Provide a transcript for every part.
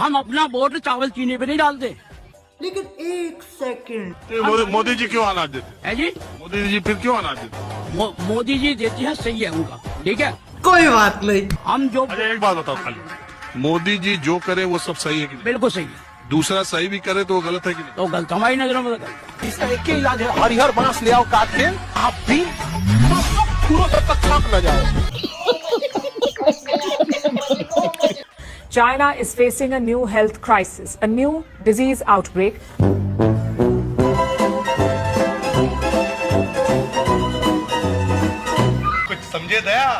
हम अपना वोट चावल चीनी पे नहीं डालते। लेकिन एक सेकंड, मोदी जी क्यों अनाज देते है जी? मोदी जी फिर क्यों अनाज देते? मोदी जी देती है, सही है उनका, ठीक है। कोई बात नहीं। हम जो अच्छा एक बात बताओ खाली, मोदी जी जो करे वो सब सही है कि नहीं? बिल्कुल सही है, दूसरा सही भी करे तो वो गलत है कि नहीं? तो गलत हमारी नजरों में गलत। इसका एक ही इलाज है, हरिहर बांस ले आओ काट के, आप भी पूरा तक छाप न जाओ। China is facing a new health crisis, a new disease outbreak. कुछ समझे दया।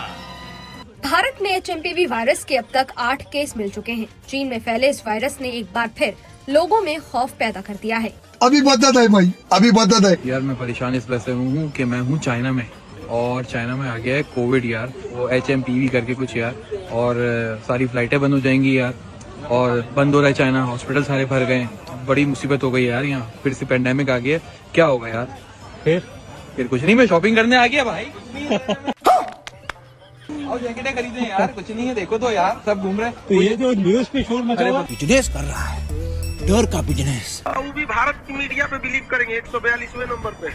भारत में HMPV वायरस के अब तक 8 केस मिल चुके हैं। चीन में फैले इस वायरस ने एक बार फिर लोगों में खौफ पैदा कर दिया है। अभी बदत है भाई, अभी बदत है यार। मैं परेशान इस वजह से हूँ कि मैं हूँ चाइना में, और चाइना में आ गया है कोविड यार, वो HMPV करके कुछ यार, और सारी फ्लाइटें बंद हो जाएंगी यार, और बंद हो रहा है चाइना, हॉस्पिटल सारे भर गए, बड़ी मुसीबत हो गई यार। यहाँ फिर से पेंडेमिक आ गया, क्या होगा यार? फिर कुछ नहीं, मैं शॉपिंग करने आ गया भाई। और जैकेटें खरीदे यार, कुछ नहीं है, देखो तो यार सब घूम रहे हैं। तो ये जो न्यूज पे शोर मचा रहा है, बिजनेस कर रहा है, डर का बिजनेस। वो भी भारत की मीडिया पे बिलीव करेंगे 142वें नंबर पे।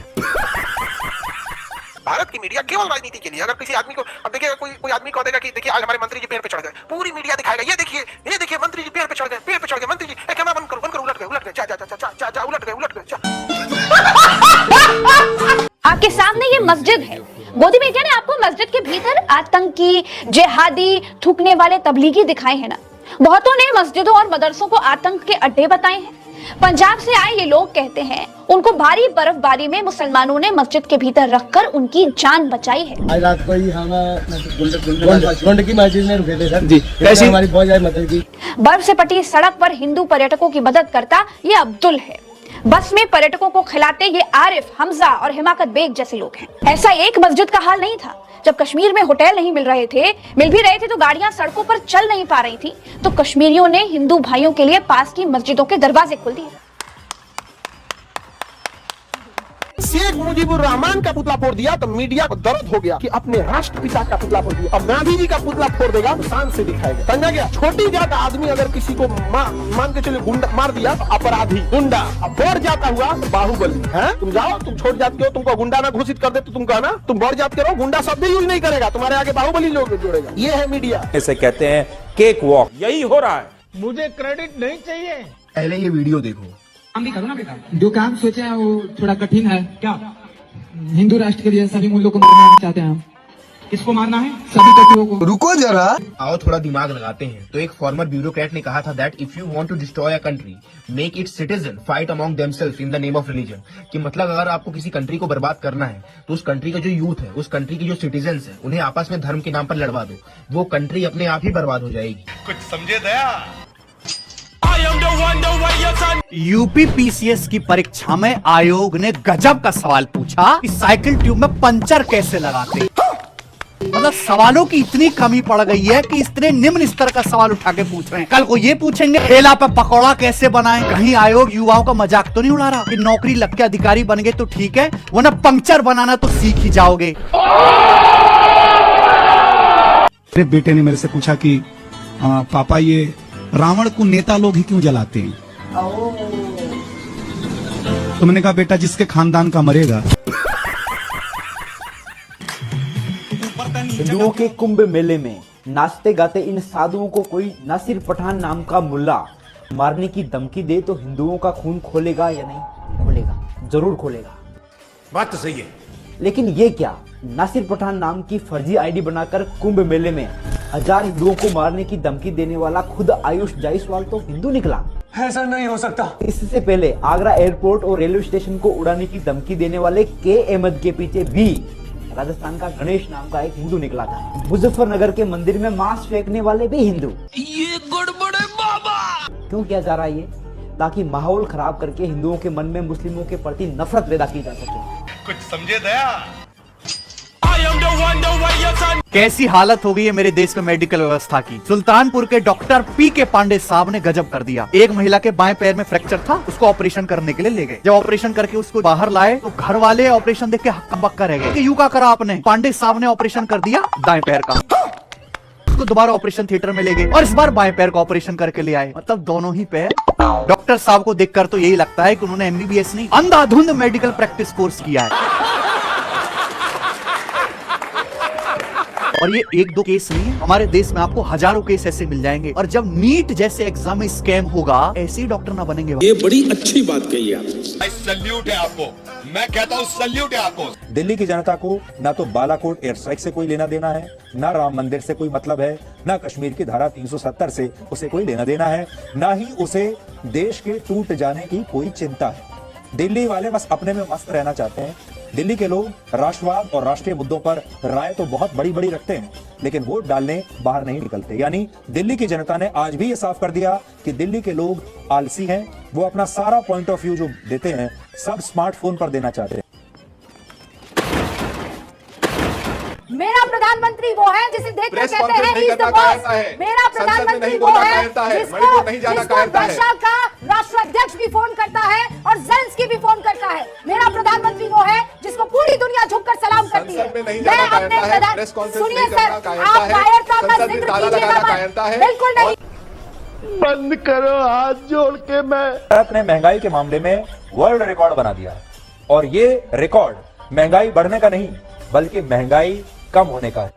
भारत की मीडिया केवल राजनीति के लिए, अगर किसी आदमी को, अब देखिए कोई आदमी को देगा कि देखिए आज हमारे मंत्री जी पेड़ पे चढ़ गए, पूरी मीडिया दिखाएगा ये देखिए मंत्री जी पेड़ पे चढ़ गए, मंत्री जी कैमरा बंद करो, उलट गए, जा उलट गए, आपके सामने ये मस्जिद है। मोदी मीडिया ने आपको मस्जिद के भीतर आतंकी, जिहादी, थूकने वाले तबलीगी दिखाए हैं ना। बहुतों ने मस्जिदों और मदरसों को आतंक के अड्डे बताए हैं। पंजाब से आए ये लोग कहते हैं उनको भारी बर्फबारी में मुसलमानों ने मस्जिद के भीतर रखकर उनकी जान बचाई है। आज रात को ही हम गुंड की मस्जिद में रुके थे सर जी, कैसी हमारी बहुत ज्यादा मदद की। बर्फ से पटी सड़क पर हिंदू पर्यटकों की मदद करता ये अब्दुल है। बस में पर्यटकों को खिलाते ये आरिफ, हमजा और हिमाकत बेग जैसे लोग हैं। ऐसा एक मस्जिद का हाल नहीं था। जब कश्मीर में होटल नहीं मिल भी रहे थे तो गाड़ियां सड़कों पर चल नहीं पा रही थी, तो कश्मीरियों ने हिंदू भाइयों के लिए पास की मस्जिदों के दरवाजे खोल दिए। शेख मुजीबुर रहमान का पुतला फोड़ दिया तो मीडिया को दर्द हो गया कि अपने राष्ट्रपिता का पुतला फोड़ दिया। अब गांधी जी का पुतला फोड़ देगा तो शान से दिखाएगा, समझा गया? छोटी जात आदमी अगर किसी को मान के चले गुंडा मार दिया तो अपराधी गुंडा, अब बढ़ जाता हुआ तो बाहुबली है। तुम जाओ, तुम छोट जात के हो, तुमको गुंडा ना घोषित कर दे तो तुम कहना तुम बढ़ जात के रहो, गुंडा शब्द यूज नहीं करेगा, तुम्हारे आगे बाहुबली लोग जोड़ेगा। ये है मीडिया, इसे कहते हैं केक वॉक। यही हो रहा है। मुझे क्रेडिट नहीं चाहिए। पहले ये वीडियो देखो। काम भी करो ना बेटा, जो काम सोचे हैं वो थोड़ा कठिन है। क्या हिंदू राष्ट्र के लिए सभी मूल्यों को मारना चाहते हैं हम? किसको मारना है? सभी तत्वों को। रुको जरा, आओ थोड़ा दिमाग लगाते हैं। तो एक फॉर्मर ब्यूरोक्रेट ने कहा था that if you want to destroy a country, make its citizen fight among themself in the name of religion. कि मतलब अगर आपको किसी कंट्री को बर्बाद करना है तो उस कंट्री का जो यूथ है, उस कंट्री की जो सिटीजन्स है, उन्हें आपस में धर्म के नाम पर लड़वा दो, वो कंट्री अपने आप ही बर्बाद हो जाएगी। कुछ समझे दया। यूपी PCS की परीक्षा में आयोग ने गजब का सवाल पूछा कि साइकिल ट्यूब में पंचर कैसे लगाते। मतलब सवालों की इतनी कमी पड़ गई है कि इतने निम्न स्तर का सवाल उठा के पूछ रहे हैं। कल को ये पूछेंगे ठेला पे पकौड़ा कैसे बनाएं। कहीं आयोग युवाओं का मजाक तो नहीं उड़ा रहा कि नौकरी लग के अधिकारी बन गए तो ठीक है, वरना पंक्चर बनाना तो सीख ही जाओगे। मेरे बेटे ने मेरे से पूछा कि पापा ये रावण को नेता लोग ही क्यों जलाते हैं? तो मैंने कहा बेटा जिसके खानदान का मरेगा। हिंदुओं के कुंभ मेले में नाचते गाते इन साधुओं को कोई नासिर पठान नाम का मुल्ला मारने की धमकी दे तो हिंदुओं का खून खोलेगा या नहीं? खोलेगा, जरूर खोलेगा। बात तो सही है। लेकिन ये क्या, नासिर पठान नाम की फर्जी आईडी बनाकर कुंभ मेले में 1000 हिंदुओं को मारने की धमकी देने वाला खुद आयुष जायसवाल तो हिंदू निकला। ऐसा नहीं हो सकता। इससे पहले आगरा एयरपोर्ट और रेलवे स्टेशन को उड़ाने की धमकी देने वाले के अहमद के पीछे भी राजस्थान का गणेश नाम का एक हिंदू निकला था। मुजफ्फरनगर के मंदिर में मांस फेंकने वाले भी हिंदू। ये गड़बड़ है बाबा। क्यों किया जा रहा है ये? ताकि माहौल खराब करके हिंदुओं के मन में मुस्लिमों के प्रति नफरत पैदा की जा सके। कुछ समझे दया। कैसी हालत हो गई है मेरे देश में मेडिकल व्यवस्था की। सुल्तानपुर के डॉक्टर PK पांडे साहब ने गजब कर दिया। एक महिला के बाएं पैर में फ्रैक्चर था, उसको ऑपरेशन करने के लिए ले गए। जब ऑपरेशन करके उसको बाहर लाए तो घर वाले ऑपरेशन देख के हक्का बक्का रह गए कि यूं का करा आपने? पांडे साहब ने ऑपरेशन कर दिया दाएं पैर का। उसको को दोबारा ऑपरेशन थिएटर में ले गए और इस बार बाएं पैर का ऑपरेशन करके ले आए, मतलब दोनों ही पैर। डॉक्टर साहब को देखकर तो यही लगता है कि उन्होंने MBBS नहीं, अंधाधुंध मेडिकल प्रैक्टिस कोर्स किया है। और ये एक दो केस नहीं है, हमारे देश में आपको हजारों केस ऐसे मिल जाएंगे। और जब नीट जैसे एग्जाम में स्कैम होगा, ऐसे ही डॉक्टर ना बनेंगे। ये बड़ी अच्छी बात कही आपने। सल्यूट है आपको, मैं कहता हूँ सल्यूट है आपको। दिल्ली की जनता को ना तो बालाकोट एयर स्ट्राइक से कोई लेना देना है, ना राम मंदिर से कोई मतलब है, ना कश्मीर की धारा 370 से उसे कोई लेना देना है, ना ही उसे देश के टूट जाने की कोई चिंता है। दिल्ली वाले बस अपने में मस्त रहना चाहते हैं। दिल्ली के लोग राष्ट्रवाद और राष्ट्रीय मुद्दों पर राय तो बहुत बड़ी बड़ी रखते हैं, लेकिन वोट डालने बाहर नहीं निकलते। यानी दिल्ली की जनता ने आज भी ये साफ कर दिया कि दिल्ली के लोग आलसी हैं। वो अपना सारा पॉइंट ऑफ व्यू जो देते हैं सब स्मार्टफोन पर देना चाहते हैं। मेरा प्रधानमंत्री वो है जिसे देखकर कहते हैं he is the boss। मेरा प्रधानमंत्री वो है जिसको रशिया का राष्ट्राध्यक्ष भी फोन करता है और ज़ेलेंस्की भी फोन करता है। मेरा प्रधानमंत्री वो है जिसको पूरी दुनिया झुककर सलाम करती है। मैं अपने प्रधान, सुनिए सर, आप कायरता का जिक्र कीजिएगा, बिल्कुल नहीं। बंद करो हाथ जोड़ के। मैं भारत ने महंगाई के मामले में वर्ल्ड रिकॉर्ड बना दिया और ये रिकॉर्ड महंगाई बढ़ने का नहीं बल्कि महंगाई कम होने का है।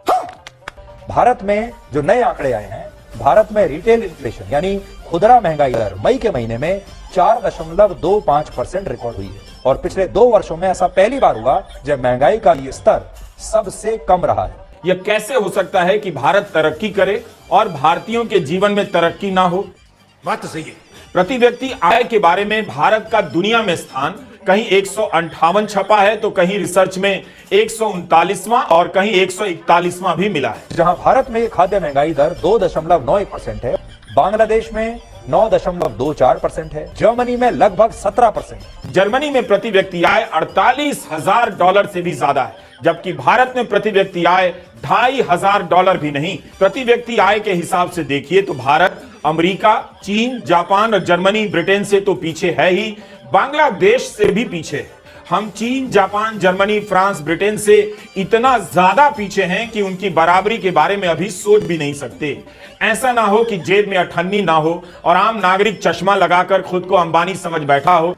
भारत में जो नए आंकड़े आए हैं, भारत में रिटेल इन्फ्लेशन यानी खुदरा महंगाई दर मई के महीने में 4.25% रिकॉर्ड हुई है और पिछले 2 वर्षों में ऐसा पहली बार हुआ जब महंगाई का ये स्तर सबसे कम रहा है। यह कैसे हो सकता है कि भारत तरक्की करे और भारतीयों के जीवन में तरक्की ना हो? बात तो सही है। प्रति व्यक्ति आय के बारे में भारत का दुनिया में स्थान कहीं 158 छपा है तो कहीं रिसर्च में 139वां और कहीं 141वां भी मिला है। जहां भारत में खाद्य महंगाई दर 2.91% है, बांग्लादेश में 9.24% है, जर्मनी में लगभग 17%। जर्मनी में प्रति व्यक्ति आय $48,000 से भी ज्यादा है, जबकि भारत में प्रति व्यक्ति आय $2,500 भी नहीं। प्रति व्यक्ति आय के हिसाब से देखिए तो भारत अमेरिका, चीन, जापान और जर्मनी, ब्रिटेन से तो पीछे है ही, बांग्लादेश से भी पीछे। हम चीन, जापान, जर्मनी, फ्रांस, ब्रिटेन से इतना ज्यादा पीछे हैं कि उनकी बराबरी के बारे में अभी सोच भी नहीं सकते। ऐसा ना हो कि जेब में अठन्नी ना हो और आम नागरिक चश्मा लगाकर खुद को अंबानी समझ बैठा हो।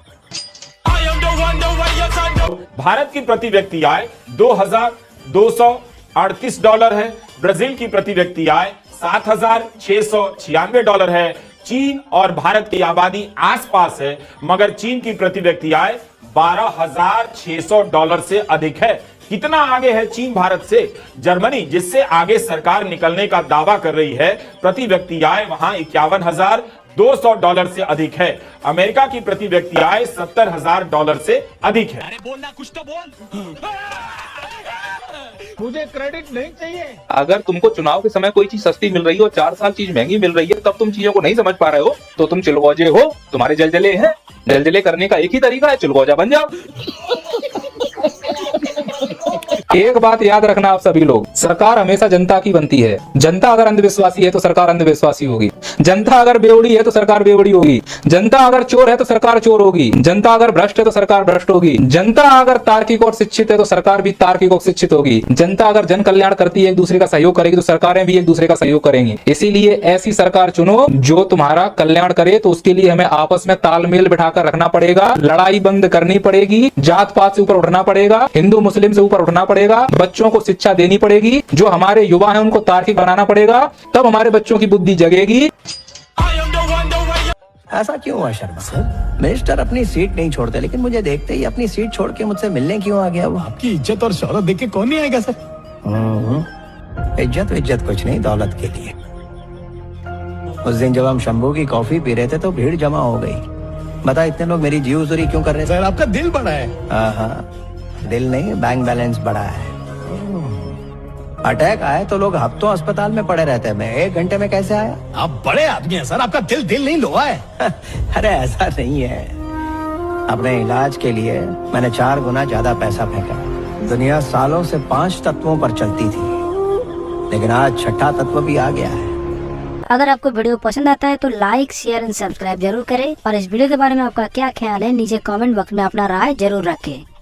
भारत की प्रति व्यक्ति आय $2,238 है, ब्राजील की प्रति व्यक्ति आय $7,696 है। चीन और भारत की आबादी आसपास है, मगर चीन की प्रति व्यक्ति आय $12,600 से अधिक है। कितना आगे है चीन भारत से? जर्मनी, जिससे आगे सरकार निकलने का दावा कर रही है, प्रति व्यक्ति आय वहां $51,200 से अधिक है। अमेरिका की प्रति व्यक्ति आय $70,000 से अधिक है। अरे बोलना कुछ तो बोल। मुझे क्रेडिट नहीं चाहिए। अगर तुमको चुनाव के समय कोई चीज सस्ती मिल रही हो, 4 साल चीज महंगी मिल रही है, तब तुम चीजों को नहीं समझ पा रहे हो तो तुम चिलगोजे हो। तुम्हारे जलजले हैं, जलजले करने का एक ही तरीका है, चिलगोजा बन जाओ। एक बात याद रखना आप सभी लोग, सरकार हमेशा जनता की बनती है। जनता अगर अंधविश्वासी है तो सरकार अंधविश्वासी होगी, जनता अगर बेवड़ी है तो सरकार बेवड़ी होगी, जनता अगर चोर है तो सरकार चोर होगी, जनता अगर भ्रष्ट है तो सरकार भ्रष्ट होगी, जनता अगर तार्किक और शिक्षित है तो सरकार भी तार्किक और शिक्षित होगी, जनता अगर जन कल्याण करती है, एक दूसरे का सहयोग करेगी तो सरकारें भी एक दूसरे का सहयोग करेंगी। इसीलिए ऐसी सरकार चुनो जो तुम्हारा कल्याण करे। तो उसके लिए हमें आपस में तालमेल बिठाकर रखना पड़ेगा, लड़ाई बंद करनी पड़ेगी, जात पात से ऊपर उठना पड़ेगा, हिंदू मुस्लिम से ऊपर उठना पड़ेगा, बच्चों को शिक्षा देनी पड़ेगी, जो हमारे युवा हैं उनको तार्किक बनाना पड़ेगा, तब हमारे बच्चों की बुद्धि जगेगी। ऐसा क्यों हुआ शर्मा सर? मिनिस्टर अपनी सीट नहीं छोड़ते, लेकिन मुझे देखते ही अपनी सीट छोड़ के मुझसे मिलने क्यों आ गया वो? आपकी इज्जत और शौहरत देख के कौन नहीं आएगा सर? इज्जत कुछ नहीं, दौलत के लिए। उस दिन जब हम शंभू की कॉफी पी रहे थे तो भीड़ जमा हो गई। बता इतने लोग मेरी जी हुजूरी क्यों कर रहे थे? सर आपका दिल बड़ा है। हाँ, दिल नहीं, बैंक बैलेंस बड़ा है। अटैक आए तो लोग हफ्तों अस्पताल में पड़े रहते हैं, मैं 1 घंटे में कैसे आया? आप बड़े आदमी हैं सर, आपका दिल नहीं लोहा है। अरे ऐसा नहीं है, अपने इलाज के लिए मैंने 4 गुना ज्यादा पैसा फेंका। दुनिया सालों से 5 तत्वों पर चलती थी, लेकिन आज 6ठा तत्व भी आ गया है। अगर आपको वीडियो पसंद आता है तो लाइक, शेयर एंड सब्सक्राइब जरूर करें और इस वीडियो के बारे में आपका क्या ख्याल है नीचे कमेंट बॉक्स में अपना राय जरूर रखें।